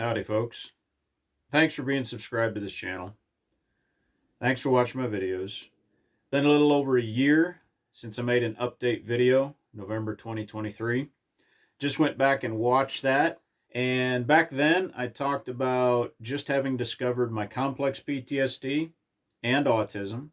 Howdy, folks. Thanks for being subscribed to this channel. Thanks for watching my videos. Been a little over a year since I made an update video, November 2023. Just went back and watched that. And back then, I talked about just having discovered my complex PTSD and autism.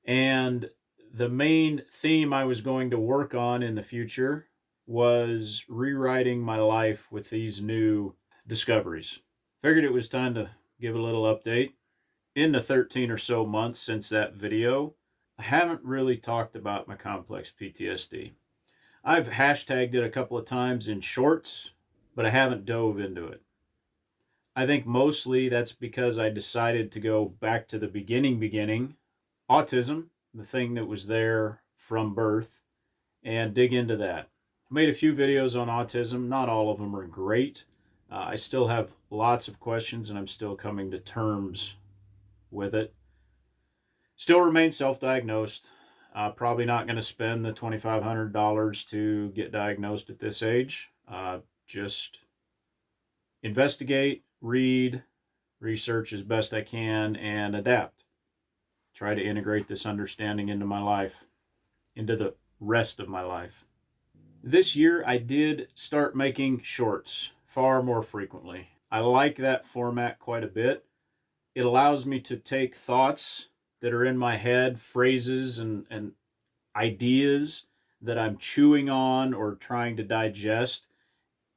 And the main theme I was going to work on in the future was rewriting my life with these new discoveries. Figured it was time to give a little update. In the 13 or so months since that video, I haven't really talked about my complex PTSD. I've hashtagged it a couple of times in shorts, but I haven't dove into it. I think mostly that's because I decided to go back to the beginning, autism, the thing that was there from birth, and dig into that. I made a few videos on autism. Not all of them are great. I still have lots of questions and I'm still coming to terms with it. Still remain self-diagnosed. Probably not going to spend the $2,500 to get diagnosed at this age. Just investigate, read, research as best I can, and adapt. Try to integrate this understanding into my life, into the rest of my life. This year, I did start making shorts far more frequently. I like that format quite a bit. It allows me to take thoughts that are in my head, phrases and ideas that I'm chewing on or trying to digest,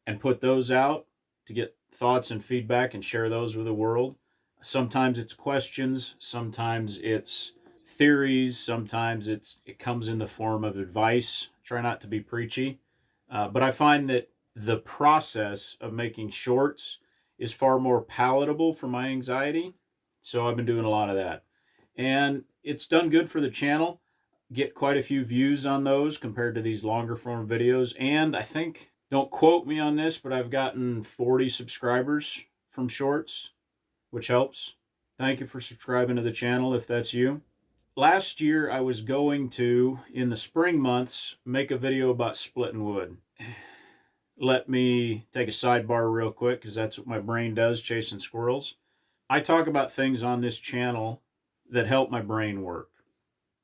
and put those out to get thoughts and feedback and share those with the world. Sometimes it's questions, sometimes it's theories, sometimes it comes in the form of advice. Try not to be preachy, but I find that the process of making shorts is far more palatable for my anxiety. So I've been doing a lot of that. And it's done good for the channel. Get quite a few views on those compared to these longer form videos. And I think, don't quote me on this, but I've gotten 40 subscribers from shorts, which helps. Thank you for subscribing to the channel if that's you. Last year, I was going to, in the spring months, make a video about splitting wood. Let me take a sidebar real quick, because that's what my brain does, chasing squirrels. I talk about things on this channel that help my brain work.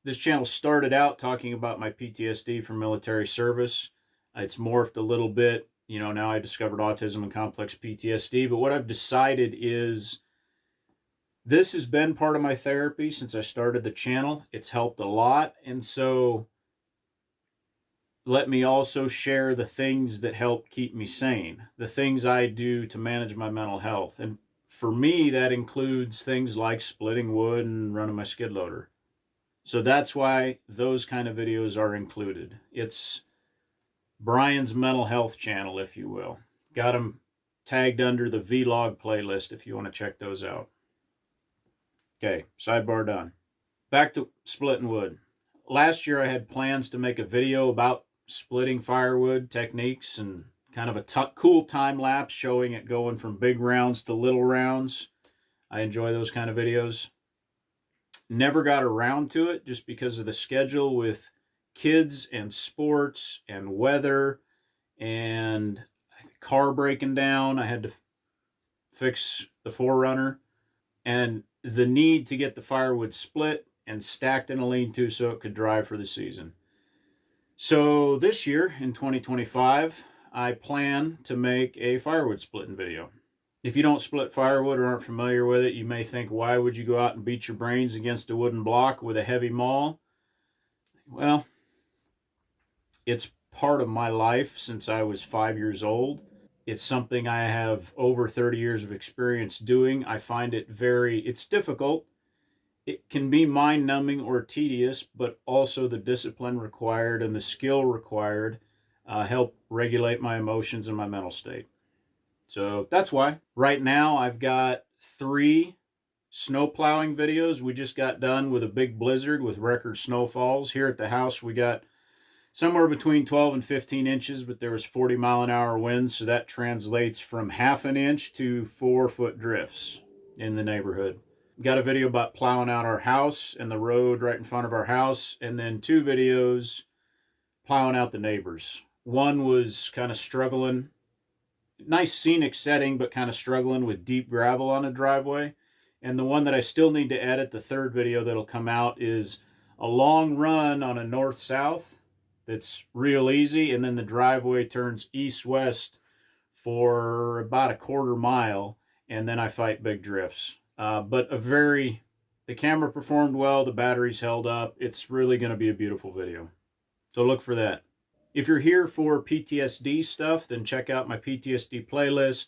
This channel started out talking about my PTSD from military service. It's morphed a little bit. Now I discovered autism and complex PTSD. But what I've decided is this has been part of my therapy since I started the channel. It's helped a lot. And so let me also share the things that help keep me sane, the things I do to manage my mental health. And for me, that includes things like splitting wood and running my skid loader. So that's why those kind of videos are included. It's Brian's mental health channel, if you will. Got them tagged under the vlog playlist if you want to check those out. Okay, sidebar done. Back to splitting wood. Last year I had plans to make a video about splitting firewood techniques and kind of a cool time lapse showing it going from big rounds to little rounds. I enjoy those kind of videos. Never got around to it just because of the schedule with kids and sports and weather and car breaking down. I had to fix the 4Runner and the need to get the firewood split and stacked in a lean-to so it could dry for the season. So this year in 2025, I plan to make a firewood splitting video. If you don't split firewood or aren't familiar with it, you may think, why would you go out and beat your brains against a wooden block with a heavy maul? Well, it's part of my life since I was 5 years old. It's something I have over 30 years of experience doing. I find it it's difficult. It can be mind-numbing or tedious, but also the discipline required and the skill required help regulate my emotions and my mental state. So that's why. Right now, I've got 3 snow plowing videos. We just got done with a big blizzard with record snowfalls. Here at the house, we got somewhere between 12 and 15 inches, but there was 40-mile-an-hour winds, so that translates from ½ an inch to 4-foot drifts in the neighborhood. Got a video about plowing out our house and the road right in front of our house, and then 2 videos plowing out the neighbors. One was kind of struggling nice scenic setting, but kind of struggling with deep gravel on a driveway. And the one that I still need to edit, the third video that'll come out, is a long run on a north-south that's real easy, and then the driveway turns east-west for about a quarter mile, and then I fight big drifts. But the camera performed well, the batteries held up. It's really going to be a beautiful video. So look for that. If you're here for PTSD stuff, then check out my PTSD playlist,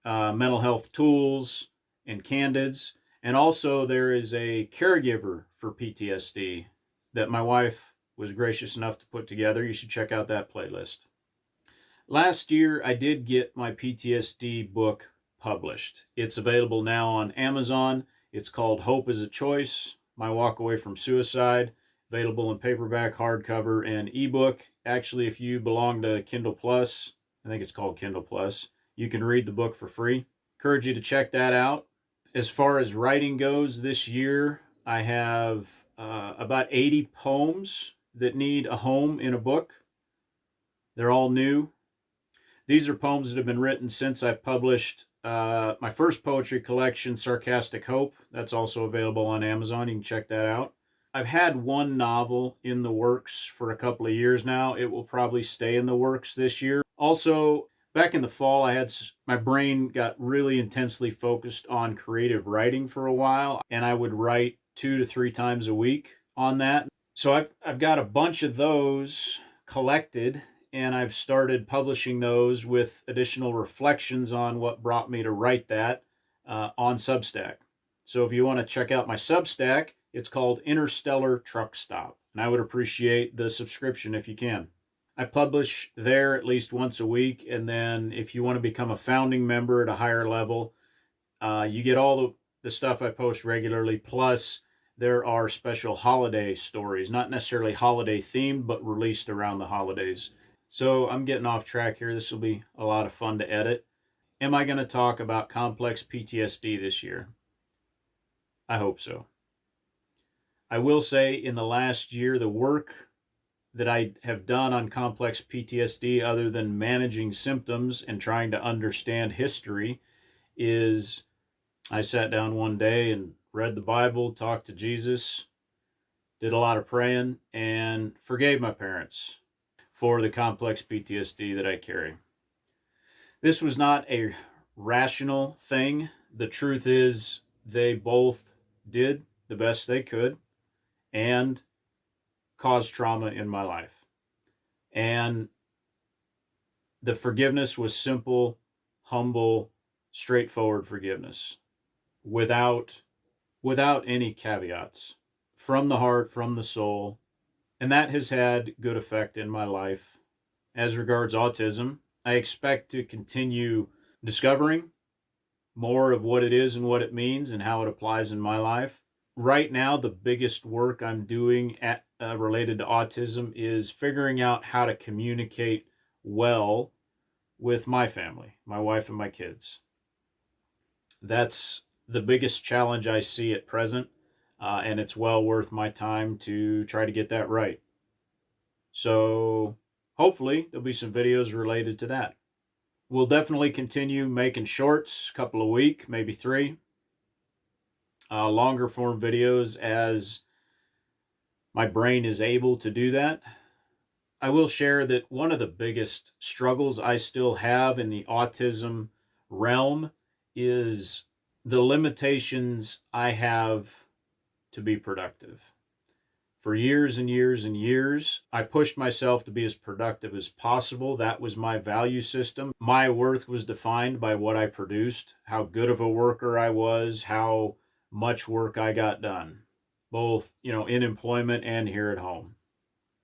mental health tools, and Candids. And also there is a caregiver for PTSD that my wife was gracious enough to put together. You should check out that playlist. Last year, I did get my PTSD book published. It's available now on Amazon. It's called Hope is a Choice, My Walk Away from Suicide. Available in paperback, hardcover, and ebook. Actually, if you belong to Kindle Plus, I think it's called Kindle Plus, you can read the book for free. Encourage you to check that out. As far as writing goes, this year I have about 80 poems that need a home in a book. They're all new. These are poems that have been written since I published my first poetry collection, Sarcastic Hope. That's also available on Amazon. You can check that out. I've had one novel in the works for a couple of years now. It will probably stay in the works this year. Also, back in the fall, my brain got really intensely focused on creative writing for a while, and I would write 2 to 3 times a week on that. So I've got a bunch of those collected, and I've started publishing those with additional reflections on what brought me to write that on Substack. So if you want to check out my Substack, it's called Interstellar Truck Stop, and I would appreciate the subscription if you can. I publish there at least once a week, and then if you want to become a founding member at a higher level, you get all the stuff I post regularly, plus there are special holiday stories, not necessarily holiday themed, but released around the holidays. So I'm getting off track here. This will be a lot of fun to edit. Am I going to talk about complex PTSD this year? I hope so. I will say in the last year, the work that I have done on complex PTSD, other than managing symptoms and trying to understand history, is I sat down one day and read the Bible, talked to Jesus, did a lot of praying, and forgave my parents for the complex PTSD that I carry. This was not a rational thing. The truth is they both did the best they could and caused trauma in my life. And the forgiveness was simple, humble, straightforward forgiveness without any caveats, from the heart, from the soul. And that has had good effect in my life. As regards autism, I expect to continue discovering more of what it is and what it means and how it applies in my life. Right now, the biggest work I'm doing related to autism is figuring out how to communicate well with my family, my wife and my kids. That's the biggest challenge I see at present, and it's well worth my time to try to get that right. So hopefully there'll be some videos related to that. We'll definitely continue making shorts, a couple a week, maybe 3. Longer form videos as my brain is able to do that. I will share that one of the biggest struggles I still have in the autism realm is the limitations I have to be productive. For years and years and years, I pushed myself to be as productive as possible. That was my value system. My worth was defined by what I produced, how good of a worker I was, how much work I got done, both, in employment and here at home.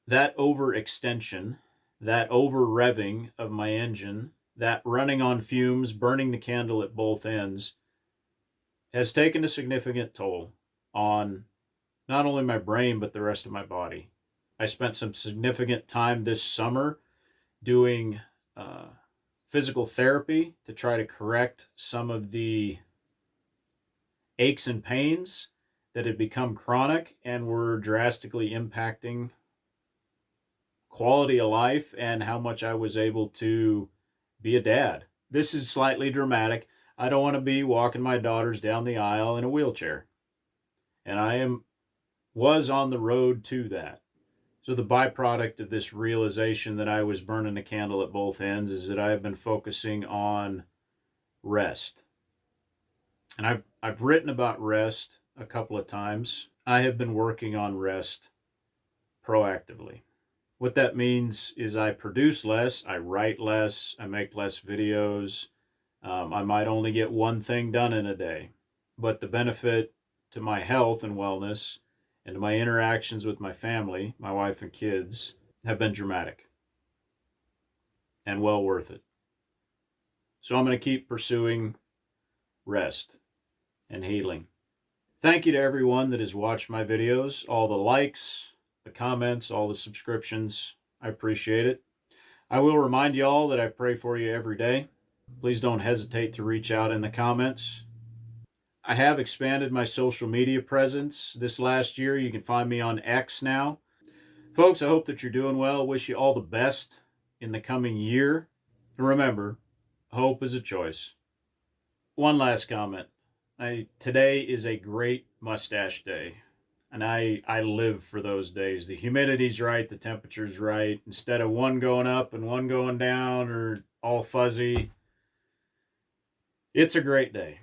That overextension, that over-revving of my engine, that running on fumes, burning the candle at both ends, has taken a significant toll on not only my brain, but the rest of my body. I spent some significant time this summer doing physical therapy to try to correct some of the aches and pains that had become chronic and were drastically impacting quality of life and how much I was able to be a dad. This is slightly dramatic. I don't want to be walking my daughters down the aisle in a wheelchair. And was on the road to that. So the byproduct of this realization that I was burning a candle at both ends is that I have been focusing on rest. And I've written about rest a couple of times. I have been working on rest proactively. What that means is I produce less, I write less, I make less videos. I might only get one thing done in a day, but the benefit to my health and wellness and to my interactions with my family, my wife and kids, have been dramatic and well worth it. So I'm going to keep pursuing rest and healing. Thank you to everyone that has watched my videos, all the likes, the comments, all the subscriptions. I appreciate it. I will remind you all that I pray for you every day. Please don't hesitate to reach out in the comments. I have expanded my social media presence this last year. You can find me on X now. Folks, I hope that you're doing well. Wish you all the best in the coming year. And remember, hope is a choice. One last comment. Today is a great mustache day. And I live for those days. The humidity's right, the temperature's right. Instead of one going up and one going down or all fuzzy, it's a great day.